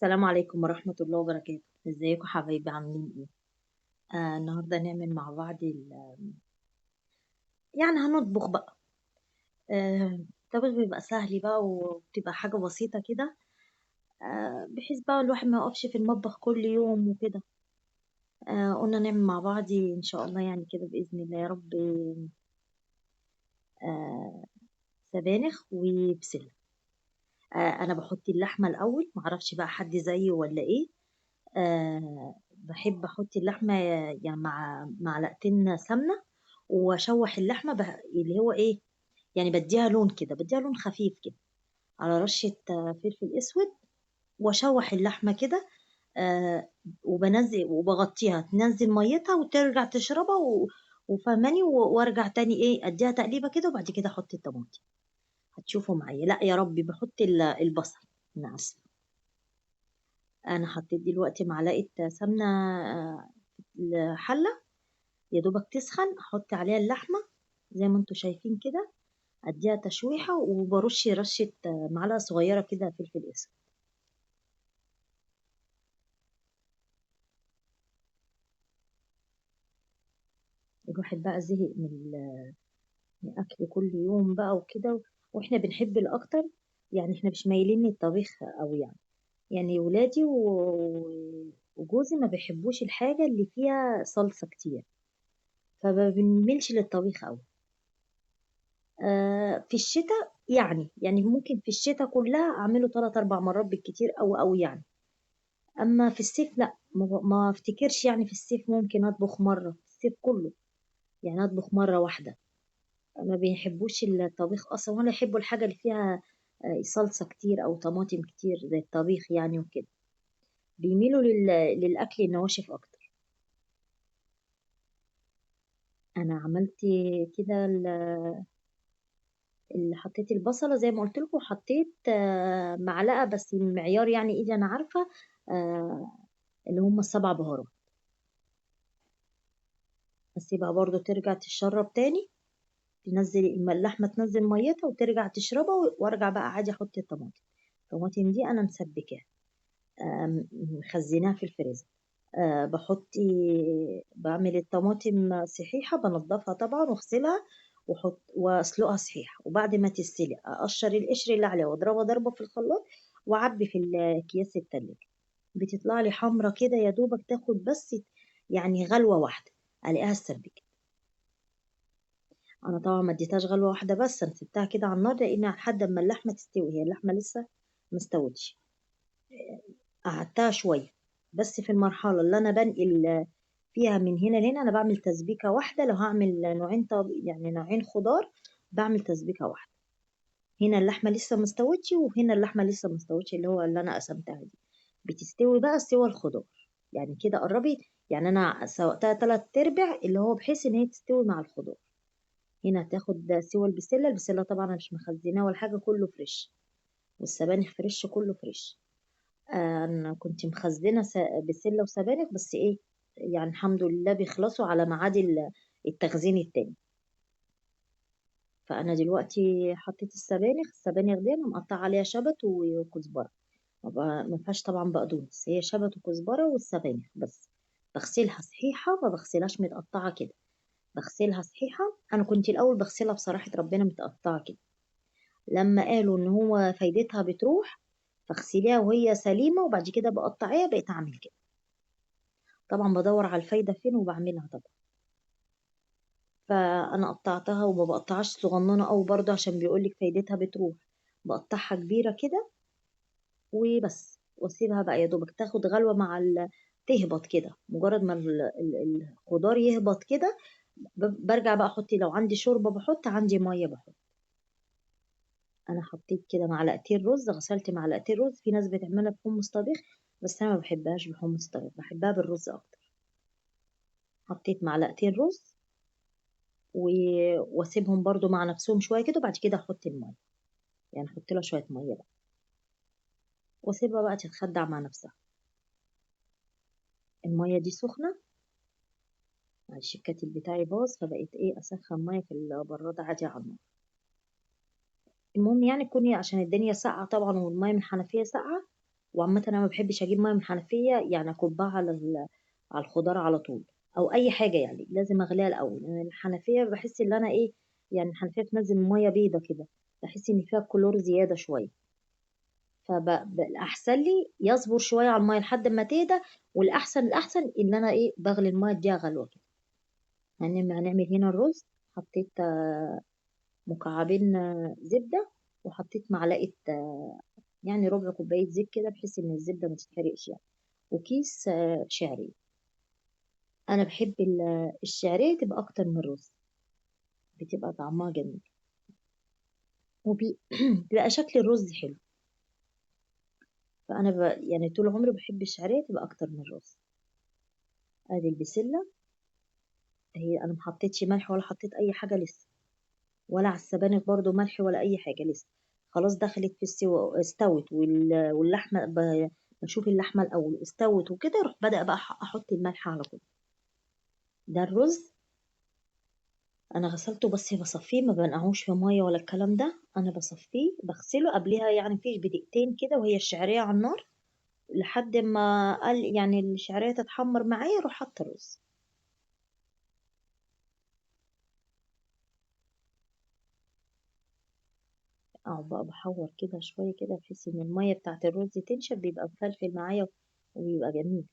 السلام عليكم ورحمة الله وبركاته. ازيكم حبايبي عاملين ايه؟ النهاردة نعمل مع بعض يعني هنطبخ بقى. الطبخ بيبقى سهل بقى وبتبقى حاجة بسيطة كده. بحيث بقى الواحد ما يقفش في المطبخ كل يوم وكده. قلنا نعمل مع بعض ان شاء الله يعني كده بإذن الله يا رب. آه سبانخ وبسلة. انا بحط اللحمة الاول، معرفش بقى حد زيي ولا ايه. بحب احط اللحمه يعني مع معلقتين سمنه، واشوح اللحمه اللي هو ايه، يعني بديها لون كده، بديها لون خفيف كده على رشه فلفل اسود، واشوح اللحمه كده. وبنزل وبغطيها تنزل ميتها وترجع تشربها وفهماني وارجع تاني ايه اديها تقليبه كده، وبعد كده احط الطماطم. هتشوفوا معايا، لا يا ربي بحط البصل. انا اسفه. انا حطيت دلوقتي معلقه سمنه في الحله، يا دوبك تسخن احط عليها اللحمه زي ما انتوا شايفين كده، اديها تشويحه وبرش رشه معلقه صغيره كده فلفل اسود. الواحد بقى زهق من الاكل كل يوم بقى وكده، واحنا بنحب الاكتر. يعني احنا مش مايلين للطبيخ قوي يعني ولادي وجوزي ما بيحبوش الحاجه اللي فيها صلصه كتير، فما بنميلش للطبيخ قوي. في الشتاء يعني ممكن في الشتاء كلها اعمله 3 4 مرات بالكتير او يعني. اما في الصيف لا، ما افتكرش يعني في الصيف ممكن اطبخ مره في الصيف كله، يعني اطبخ مره واحده. ما بيحبوش الطبيخ اصلا، ولا يحبوا الحاجه اللي فيها صلصه كتير او طماطم كتير زي الطبيخ يعني وكده. بيميلوا للاكل النواشف اكتر. انا عملت كده اللي حطيت البصلة زي ما قلت لكم، حطيت معلقة بس المعيار يعني ايدي انا عارفة. آه، اللي هم ال7 بهارات. اسيبها برضو ترجع تشرب تاني، تنزل اللحمة تنزل ميتها وترجع تشربها، وارجع بقى عادي احط الطماطم. الطماطم دي انا مسبكاها، مخزناها في الفريزر. بحط، بعمل الطماطم صحيحة، بنضفها طبعا واغسلها واسلقها صحيحة، وبعد ما تستلق اقشر القشر اللي عليها واضربها ضربة في الخلاط، واعبي في الاكياس التلاجة. بتطلع لي حمرة كده، يا دوبك تاخد بس يعني غلوة واحدة الاقيها اتسبكت. انا طبعا ما اديتهاش غلوة واحدة، بس انا سبتها كده على النار لان لحد ما اللحمة تستوي، هي اللحمة لسه ما استوتش. قعدتها شوية، بس في المرحلة اللي أنا بنقل فيها من هنا لهنا أنا بعمل تسبيكة واحدة. لو هعمل نوعين يعني نوعين خضار، بعمل تسبيكة واحدة. هنا اللحمة لسه مستوتش، وهنا اللحمة لسه مستوتش، اللي هو اللي أنا قسمتها دي بتستوي بقى سوى الخضار. يعني كده قربي، يعني أنا سوقتها 3/4 اللي هو بحيث إن هي تستوي مع الخضار. هنا تاخد سوى البسلة طبعا أنا مش مخزناه ولا حاجة، كله فريش، والسبانخ فريش كله فريش. انا كنت مخزنه بسله وسبانخ، بس ايه يعني الحمد لله بيخلصوا على ميعاد التخزين التاني. فانا دلوقتي حطيت السبانخ دي انا مقطعه عليها شبت وكزبره. ما فيهاش طبعا بقدونس، هي شبت وكزبره والسبانخ بس. بغسلها صحيحه، ما بغسلهاش متقطعه كده، بغسلها صحيحه. انا كنت الاول بغسلها بصراحه ربنا متقطعه كده، لما قالوا ان هو فايدتها بتروح فاغسليها وهي سليمه، وبعد كده بقطعيها بقيت اعمل كده. طبعا بدور على الفايدة فين وبعملها طبعا. فأنا قطعتها وما بقطعهاش صغننة أوي برضه عشان بيقولك فايدتها بتروح. بقطعها كبيرة كده وبس، واسيبها بقى يا دوبك تاخد غلوة مع تهبط كده. مجرد ما الخضار يهبط كده، برجع بقى احط، لو عندي شوربة بحط، عندي مية بحط. انا حطيت كده معلقتين رز، غسلت معلقتين رز. في ناس بتعملها بحمص طبيخ، بس انا ما بحبهاش بحمص طبيخ، بحبها بالرز اكتر. حطيت معلقتين رز واسيبهم برضو مع نفسهم شويه كده، وبعد كده احط الميه، يعني احط لها شويه ميه بقى واسيبها بقى تتخدع مع نفسها. الميه دي سخنه، معلش الكاتل بتاعي باظ، فبقيت ايه اسخن ميه في البراد عادي على النار. المهم يعني تكوني، عشان الدنيا ساقعه طبعا والميه من الحنفيه ساقعه، وعامة انا ما بحبش اجيب ميه من الحنفية يعني اكبها على على الخضار على طول، او اي حاجة يعني لازم اغليها الاول. يعني الحنفية بحس ان انا ايه، يعني الحنفية بتنزل ميه بيضة كده، بحس ان فيها كلور زيادة شوية. فالأحسن لي يصبر شوية على المية لحد ما تهدى. والأحسن الأحسن إن أنا إيه بغلي المية دي غلوة كده. يعني هنعمل هنا الرز، حطيت مكعبين زبدة، وحطيت معلقة يعني ربع كوباية زيت كده بحيث إن الزبدة ما تتحرقش يعني، وكيس شعرية. أنا بحب الشعرية تبقى أكتر من الرز، بتبقى طعمها جميل وبيبقى شكل الرز حلو. فأنا يعني طول عمري بحب الشعرية تبقى أكتر من الرز. ادي البسلة، هي انا محطتش ملح ولا حطيت اي حاجه لسه، ولا على السبانخ برضو ملح ولا اي حاجه لسه. خلاص دخلت في السوا استوت، واللحمه بشوف اللحمه الاول استوت وكده، اروح بدأ بقى احط الملح على طول. ده الرز انا غسلته، بس بصفيه ما بنقعوش في ميه ولا الكلام ده، انا بصفيه بغسله قبلها يعني فيش بدقيقتين كده، وهي الشعريه على النار لحد ما قال يعني الشعريه تتحمر معايا، اروح حاطه الرز. اقعد بقى بحور كده شويه كده بحيث ان الميه بتاعت الرز تنشف، بيبقى مفلفل معايا وبيبقى جميل.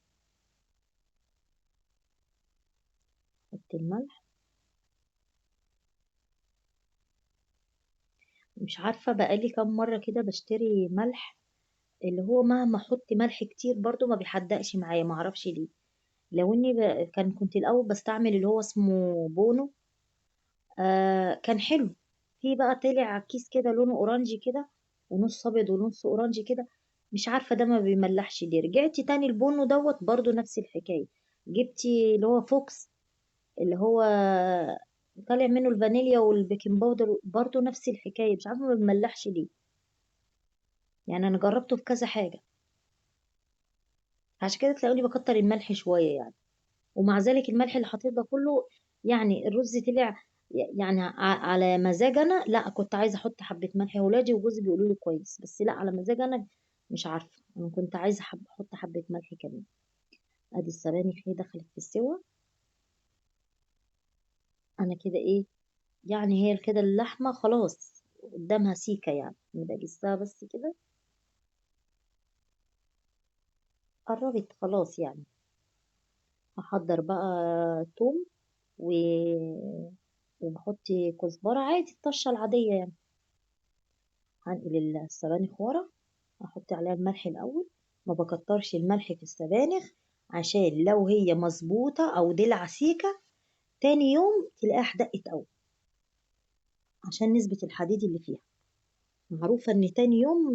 حط الملح. مش عارفه بقالي كام مره كده بشتري ملح، اللي هو مهما احط ملح كتير برضو ما بيحدقش معايا، ما اعرفش ليه. لو اني كنت الاول بستعمل اللي هو اسمه بونو، كان حلو. في بقى طلع كيس كده لونه اورانجي كده، ونص ابيض ونص اورانجي كده، مش عارفه ده ما بيملحش ليه. رجعت تاني البونو دوت برضو نفس الحكايه. جبتي اللي هو فوكس، اللي هو طالع منه الفانيليا والبيكنج باودر، برضو نفس الحكايه، مش عارفه ما بيملحش ليه. يعني انا جربته في كذا حاجه، عشان كده تلاقوني بكتر الملح شويه يعني. ومع ذلك الملح اللي حطيته ده كله، يعني الرز طلع يعني على مزاج انا، لا كنت عايزه احط حبه ملح. ولادي وجوزي بيقولوا لي كويس، بس لا على مزاج انا مش عارفه، انا كنت عايزه احط حبه ملح كمان. ادي السبانخ هي دخلت في السوا. انا كده ايه، يعني هي كده اللحمه خلاص قدامها سيكه، يعني بجسها بس كده، قربت خلاص يعني. هحضر بقى توم و... وبحط كزبره عادي الطشه العاديه يعني. هنقل السبانخ ورا، احط عليها الملح الاول، ما بكترش الملح في السبانخ، عشان لو هي مظبوطه او دلع سيكه تاني يوم تلاقيها احدقت قوي، عشان نسبه الحديد اللي فيها معروفه ان تاني يوم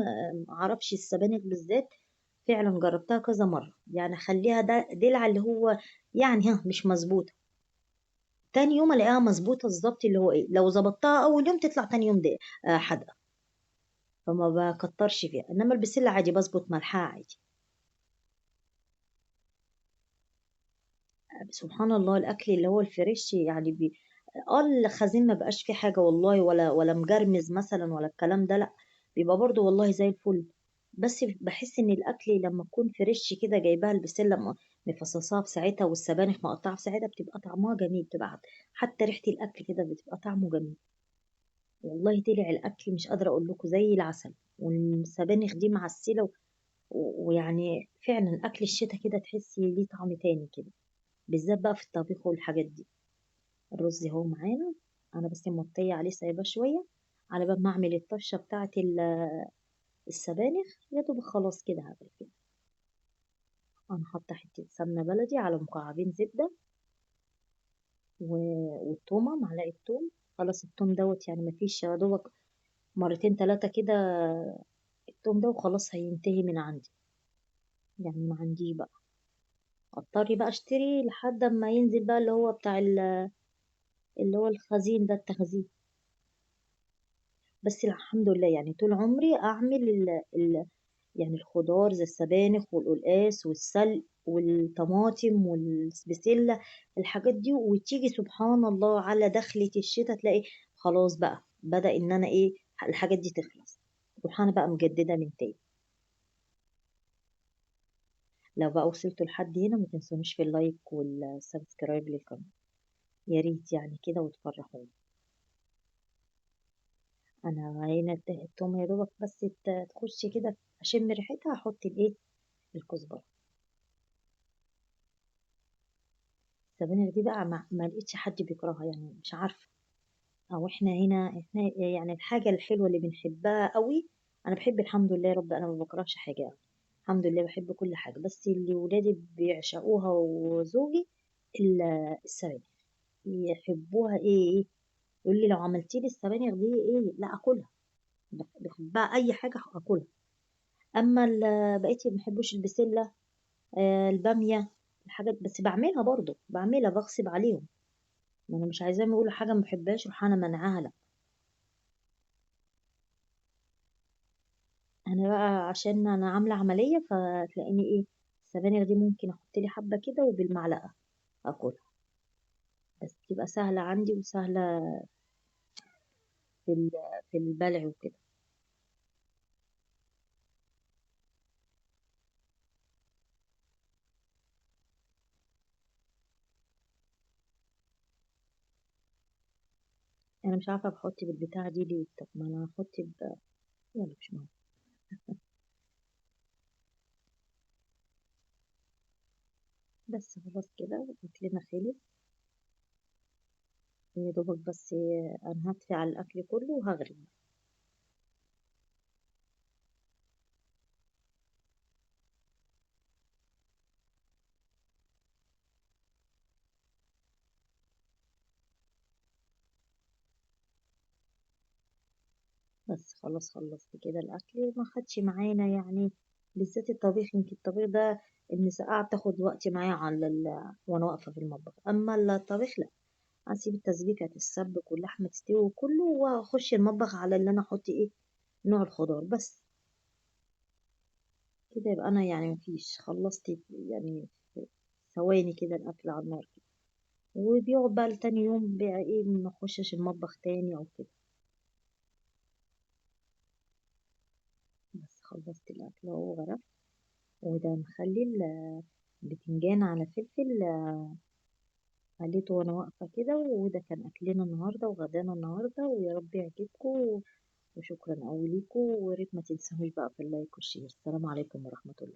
معرفش السبانخ بالذات، فعلا جربتها كذا مره يعني اخليها ده دلع اللي هو يعني ها مش مظبوطه، تاني يوم الاقيها مظبوطه الظبط، اللي هو ايه لو ظبطتها اول يوم تطلع تاني يوم ده حادقه. فما بكترش فيها، انما البسله عادي بظبط ملحها عادي. سبحان الله الاكل اللي هو الفريش يعني الخزين ما بقاش فيه حاجه والله، ولا مجرمز مثلا ولا الكلام ده، لا بيبقى برضو والله زي الفل. بس بحس ان الاكل لما تكون فريش كده، جايباها البسله مفصصاها في ساعتها والسبانخ مقطعه في ساعتها، بتبقى طعمها جميل، بتبقى حتى ريحه الاكل كده بتبقى طعمه جميل. والله طلع الاكل مش قادره اقول لكم زي العسل، والسبانخ دي معسله ويعني فعلا اكل الشتاء كده تحسي ليه طعم تاني كده، بالذات بقى في الطبيخ والحاجات دي. الرز اهو معانا، انا بس موطيه عليه سايباه شويه على بال ما اعمل الطشه بتاعه السبانخ، يا دوب خلاص كده هعمل كده. انا حاطه حته سمنه بلدي على مكعبين زبده والتومه معلقه توم. خلاص التوم دوت يعني مفيش يا دوبك مرتين تلاتة كده التوم ده، وخلاص هينتهي من عندي، يعني ما عندي بقى اضطري بقى اشتري لحد ما ينزل بقى اللي هو بتاع اللي هو الخزين ده التخزين. بس الحمد لله يعني طول عمري اعمل يعني الخضار زي السبانخ والقلقاس والسلق والطماطم والبسلة، الحاجات دي، وتيجي سبحان الله على دخلة الشتاء تلاقي خلاص بقى بدأ ان انا ايه الحاجات دي تخلص، روح انا بقى مجددة من تاني. لو بقى وصلتوا لحد هنا ما تنسونيش في اللايك والسبسكرايب للقناة، يا ريت يعني كده وتفرحوني. انا هنا التومه يا دوبك بس تخش كده اشم ريحتها احط الايه، الكزبره. السبانخ دي بقى ما لقيتش حد بيكرهها يعني، مش عارفه، او احنا يعني الحاجه الحلوه اللي بنحبها قوي. انا بحب الحمد لله يا رب، انا ما بكرهش حاجه يعني. الحمد لله بحب كل حاجه، بس اللي ولادي بيعشقوها وزوجي السبانخ، يحبوها ايه، يقول لي لو عملتي لي السبانخ دي ايه لا اكلها، بحبها اي حاجه اكلها. اما بقيتي ما بحبوش البسله، الباميه، الحاجات بس بعملها برضو، بعملها بغصب عليهم، ما انا مش عايزاهم يقولوا حاجه ما بحبهاش روح انا منعاها لا. انا بقى عشان انا عامله عمليه فتلاقيني ايه، السبانخ دي ممكن احط لي حبه كده وبالمعلقه اكلها، بس تبقى سهله عندي وسهله في في البلع وكده. انا مش عارفه بحط بالبتاع دي ليه، طب ما انا هحط يلا مش مهم. بس خلاص كده اكلنا خلص، يا دوبك بس انا هطفي على الاكل كله وهغرب. بس خلاص خلصت كده الاكل، ما خدش معانا يعني، بالذات الطبيخ، يمكن الطبيخ ده المسقعه بتاخد وقت معايا على وانا واقفه في المطبخ، اما الطبيخ لا، هسيب التسبيكه تتسبك واللحمه تستوي وكله واخش المطبخ على اللي انا احط ايه، نوع الخضار بس. كده يبقى انا يعني مفيش خلصت يعني في ثواني كده الاكل على النار كده، وبيقعد بقى لتاني يوم بقى ايه ما اخشش المطبخ تاني او كده. بس خلصت الاكل اهو غرفت، وده مخلي البتنجان على فلفل خليته وانا واقفة كده، وده كان اكلنا النهاردة وغدانا النهاردة، ويا رب يعجبكم، وشكرا قوي ليكم، وريت ما تنسوش بقى في اللايك والشير. السلام عليكم ورحمة الله.